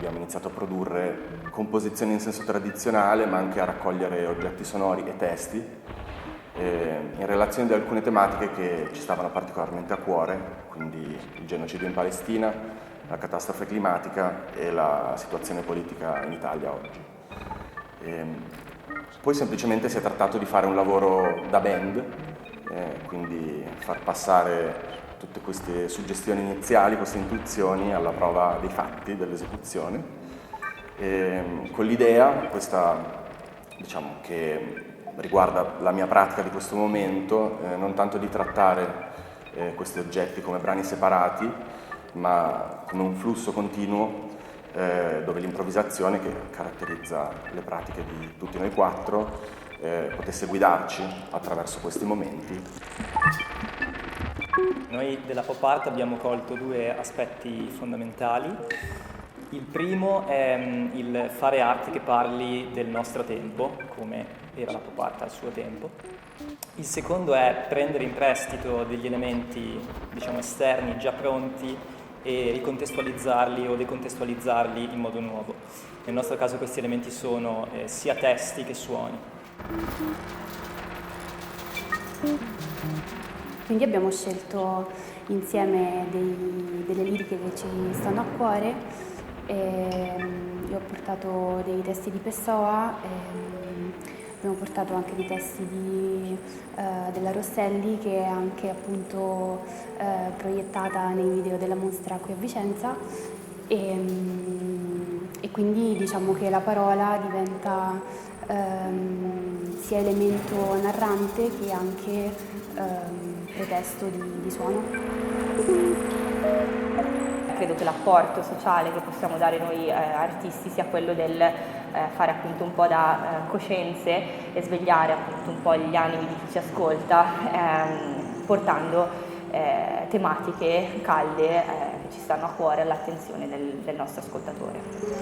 abbiamo iniziato a produrre composizioni in senso tradizionale, ma anche a raccogliere oggetti sonori e testi in relazione ad alcune tematiche che ci stavano particolarmente a cuore, quindi il genocidio in Palestina, la catastrofe climatica e la situazione politica in Italia oggi. Poi semplicemente si è trattato di fare un lavoro da band, quindi far passare tutte queste suggestioni iniziali, queste intuizioni alla prova dei fatti, dell'esecuzione, con l'idea, questa diciamo che riguarda la mia pratica di questo momento, non tanto di trattare questi oggetti come brani separati, ma come un flusso continuo dove l'improvvisazione, che caratterizza le pratiche di tutti noi quattro, potesse guidarci attraverso questi momenti. Noi della pop art abbiamo colto due aspetti fondamentali. Il primo è il fare arte che parli del nostro tempo, come era la pop art al suo tempo. Il secondo è prendere in prestito degli elementi, diciamo, esterni già pronti e ricontestualizzarli o decontestualizzarli in modo nuovo. Nel nostro caso questi elementi sono sia testi che suoni. Quindi abbiamo scelto insieme delle liriche che ci stanno a cuore. Io ho portato dei testi di Pessoa, abbiamo portato anche dei testi della Rosselli, che è anche appunto proiettata nei video della mostra qui a Vicenza, e quindi diciamo che la parola diventa sia elemento narrante che anche pretesto di suono. Credo che l'apporto sociale che possiamo dare noi artisti sia quello del fare appunto un po' da coscienze e svegliare appunto un po' gli animi di chi ci ascolta, portando tematiche calde che ci stanno a cuore all'attenzione del nostro ascoltatore.